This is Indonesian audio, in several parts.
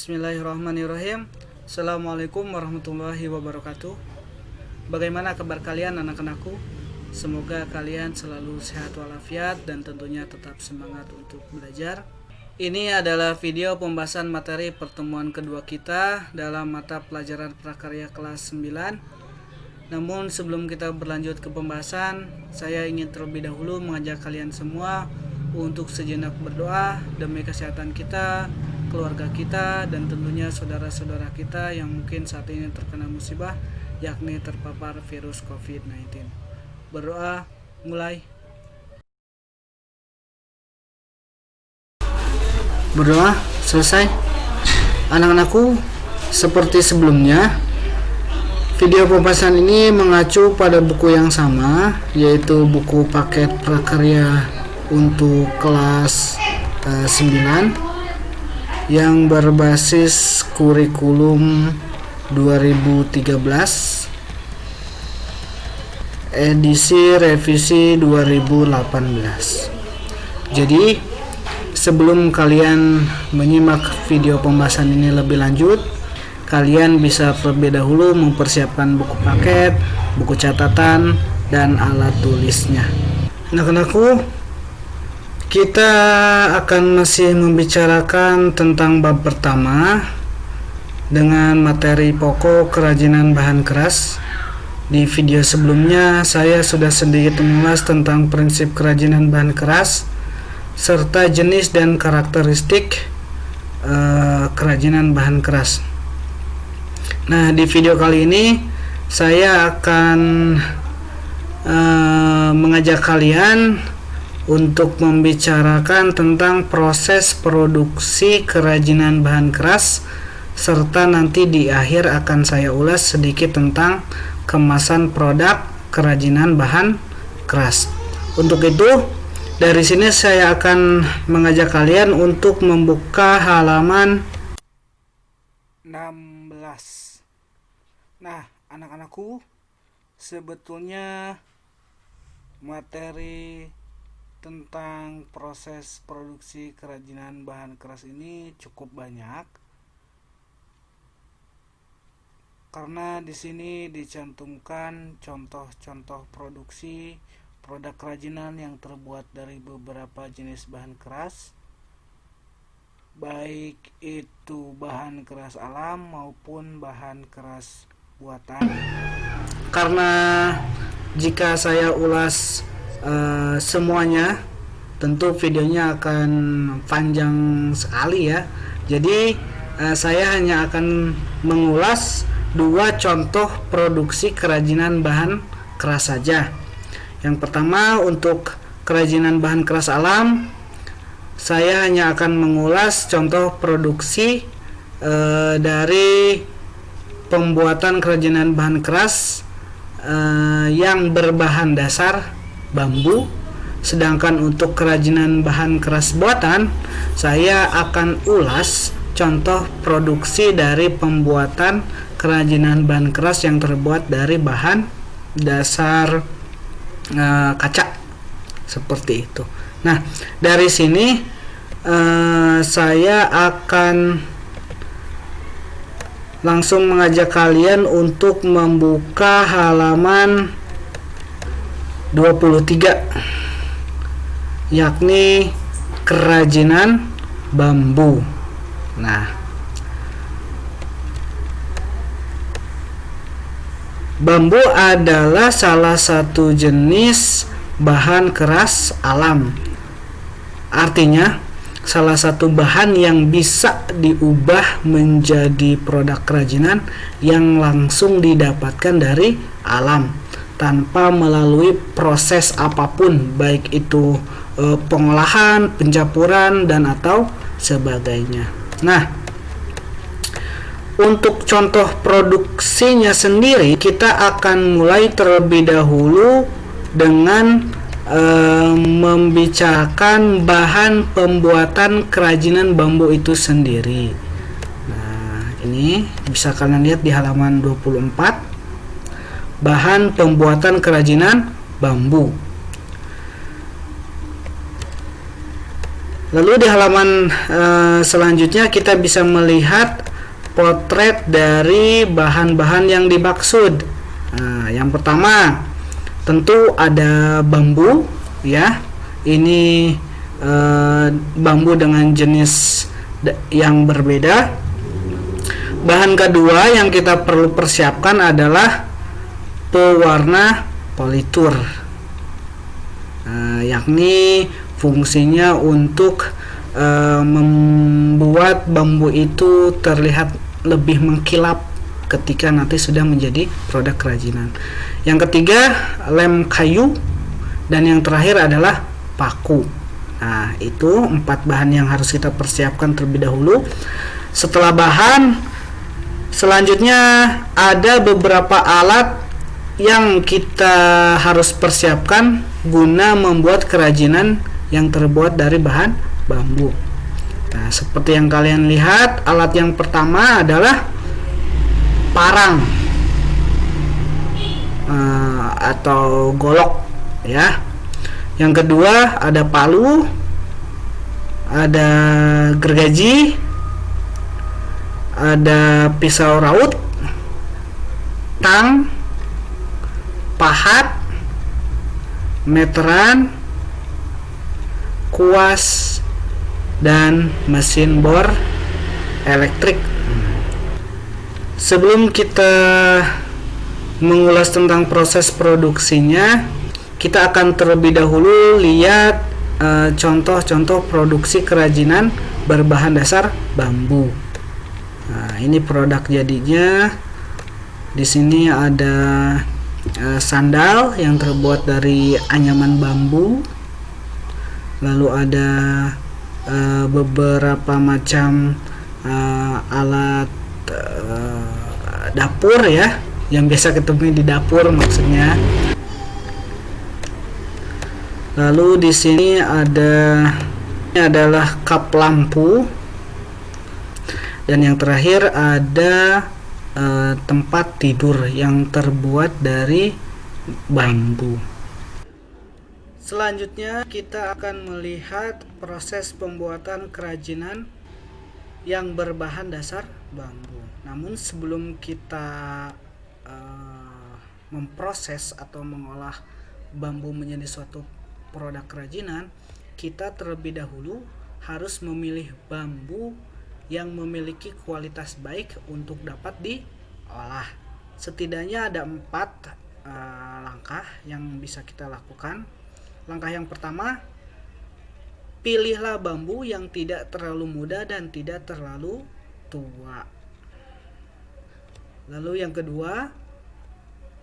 Bismillahirrahmanirrahim. Assalamualaikum warahmatullahi wabarakatuh. Bagaimana kabar kalian anak-anakku? Semoga kalian selalu sehat walafiat dan tentunya tetap semangat untuk belajar. Ini adalah video pembahasan materi pertemuan kedua kita dalam mata pelajaran prakarya kelas 9. Namun sebelum kita berlanjut ke pembahasan, saya ingin terlebih dahulu mengajak kalian semua untuk sejenak berdoa demi kesehatan kita, keluarga kita, dan tentunya saudara-saudara kita yang mungkin saat ini terkena musibah, yakni terpapar virus COVID-19. Berdoa, mulai. Berdoa, selesai. Anak-anakku, seperti sebelumnya, video pembahasan ini mengacu pada buku yang sama, yaitu buku paket prakarya untuk kelas 9 yang berbasis kurikulum 2013 edisi revisi 2018. Jadi sebelum kalian menyimak video pembahasan ini lebih lanjut, kalian bisa terlebih dahulu mempersiapkan buku paket, buku catatan, dan alat tulisnya. Anak-anakku, kita akan masih membicarakan tentang bab pertama dengan materi pokok kerajinan bahan keras. Di video sebelumnya saya sudah sedikit mengulas tentang prinsip kerajinan bahan keras serta jenis dan karakteristik kerajinan bahan keras. Nah, di video kali ini saya akan mengajak kalian untuk membicarakan tentang proses produksi kerajinan bahan keras, serta nanti di akhir akan saya ulas sedikit tentang kemasan produk kerajinan bahan keras. Untuk itu, dari sini saya akan mengajak kalian untuk membuka halaman 16. Nah, anak-anakku, sebetulnya materi tentang proses produksi kerajinan bahan keras ini cukup banyak, karena di sini dicantumkan contoh-contoh produksi produk kerajinan yang terbuat dari beberapa jenis bahan keras, baik itu bahan keras alam maupun bahan keras buatan. Karena jika saya ulas semuanya, tentu videonya akan panjang sekali ya. Jadi saya hanya akan mengulas dua contoh produksi kerajinan bahan keras saja. Yang pertama, untuk kerajinan bahan keras alam, saya hanya akan mengulas contoh produksi dari pembuatan kerajinan bahan keras yang berbahan dasar bambu. Sedangkan untuk kerajinan bahan keras buatan, saya akan ulas contoh produksi dari pembuatan kerajinan bahan keras yang terbuat dari bahan dasar kaca, seperti itu. Nah, dari sini saya akan langsung mengajak kalian untuk membuka halaman 23, yakni kerajinan bambu. Nah, bambu adalah salah satu jenis bahan keras alam. Artinya, salah satu bahan yang bisa diubah menjadi produk kerajinan yang langsung didapatkan dari alam tanpa melalui proses apapun, baik itu pengolahan, pencampuran, dan atau sebagainya. Nah, untuk contoh produksinya sendiri, kita akan mulai terlebih dahulu dengan membicarakan bahan pembuatan kerajinan bambu itu sendiri. Nah, ini bisa kalian lihat di halaman 24. Bahan pembuatan kerajinan bambu. Lalu di halaman selanjutnya kita bisa melihat potret dari bahan-bahan yang dimaksud. Nah, yang pertama tentu ada bambu ya. Ini bambu dengan jenis yang berbeda. Bahan kedua yang kita perlu persiapkan adalah pewarna politur, yakni fungsinya untuk membuat bambu itu terlihat lebih mengkilap ketika nanti sudah menjadi produk kerajinan. Yang ketiga, lem kayu, dan yang terakhir adalah paku. Nah, itu 4 bahan yang harus kita persiapkan terlebih dahulu. Setelah bahan, selanjutnya ada beberapa alat yang kita harus persiapkan guna membuat kerajinan yang terbuat dari bahan bambu. Nah, seperti yang kalian lihat, alat yang pertama adalah parang atau golok ya. Yang kedua ada palu, ada gergaji, ada pisau raut, tang, pahat, meteran, kuas, dan mesin bor elektrik. Sebelum kita mengulas tentang proses produksinya, kita akan terlebih dahulu lihat contoh-contoh produksi kerajinan berbahan dasar bambu. Nah, ini produk jadinya. Di sini ada sandal yang terbuat dari anyaman bambu. Lalu ada beberapa macam alat dapur ya, yang biasa ketemu di dapur maksudnya. Lalu di sini ini adalah kap lampu, dan yang terakhir ada tempat tidur yang terbuat dari bambu. Selanjutnya kita akan melihat proses pembuatan kerajinan yang berbahan dasar bambu. Namun sebelum kita memproses atau mengolah bambu menjadi suatu produk kerajinan, kita terlebih dahulu harus memilih bambu yang memiliki kualitas baik untuk dapat diolah. Setidaknya ada 4 langkah yang bisa kita lakukan. Langkah yang pertama, pilihlah bambu yang tidak terlalu muda dan tidak terlalu tua. Lalu yang kedua,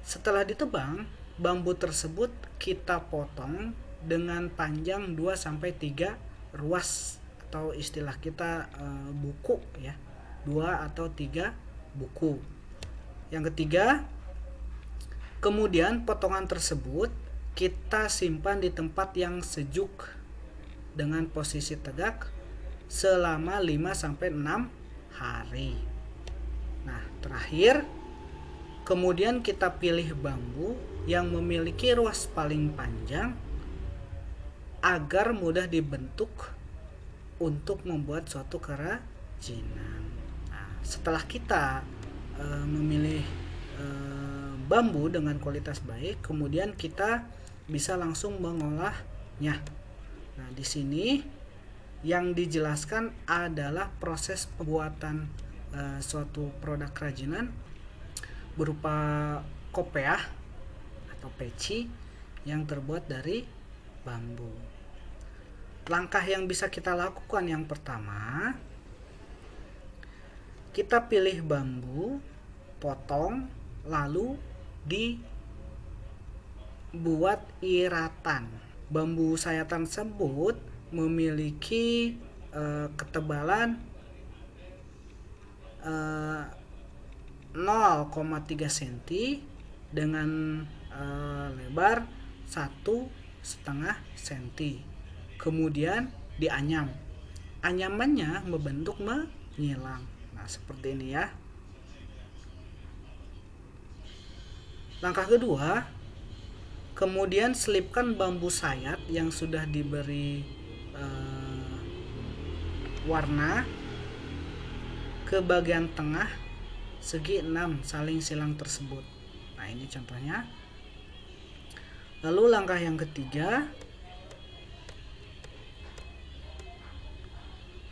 setelah ditebang, bambu tersebut kita potong dengan panjang 2-3 ruas, atau istilah kita buku ya, 2 atau 3 buku. Yang ketiga, kemudian potongan tersebut kita simpan di tempat yang sejuk dengan posisi tegak selama 5-6 hari. Nah, terakhir, kemudian kita pilih bambu yang memiliki ruas paling panjang agar mudah dibentuk untuk membuat suatu kerajinan. Nah, setelah kita memilih bambu dengan kualitas baik, kemudian kita bisa langsung mengolahnya. Nah, di sini yang dijelaskan adalah proses pembuatan suatu produk kerajinan berupa kopiah atau peci yang terbuat dari bambu. Langkah yang bisa kita lakukan yang pertama, kita pilih bambu, potong, lalu dibuat iratan. Bambu sayatan tersebut memiliki ketebalan 0,3 cm dengan lebar 1,5 cm. Kemudian dianyam. Anyamannya membentuk menyilang. Nah, seperti ini ya. Langkah kedua, kemudian selipkan bambu sayat yang sudah diberi warna ke bagian tengah segi 6 saling silang tersebut. Nah, ini contohnya. Lalu langkah yang ketiga,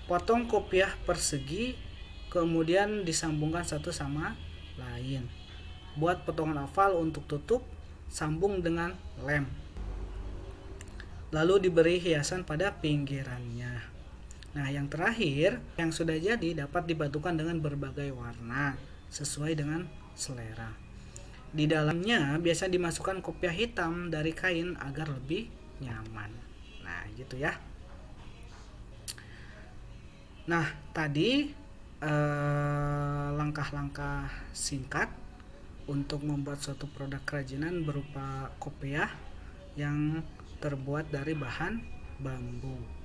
potong kopiah persegi kemudian disambungkan satu sama lain. Buat potongan oval untuk tutup, sambung dengan lem. Lalu diberi hiasan pada pinggirannya. Nah, yang terakhir, yang sudah jadi dapat dipadukan dengan berbagai warna sesuai dengan selera. Di dalamnya biasa dimasukkan kopiah hitam dari kain agar lebih nyaman. Nah, gitu ya. Nah, tadi langkah-langkah singkat untuk membuat suatu produk kerajinan berupa kopiah yang terbuat dari bahan bambu.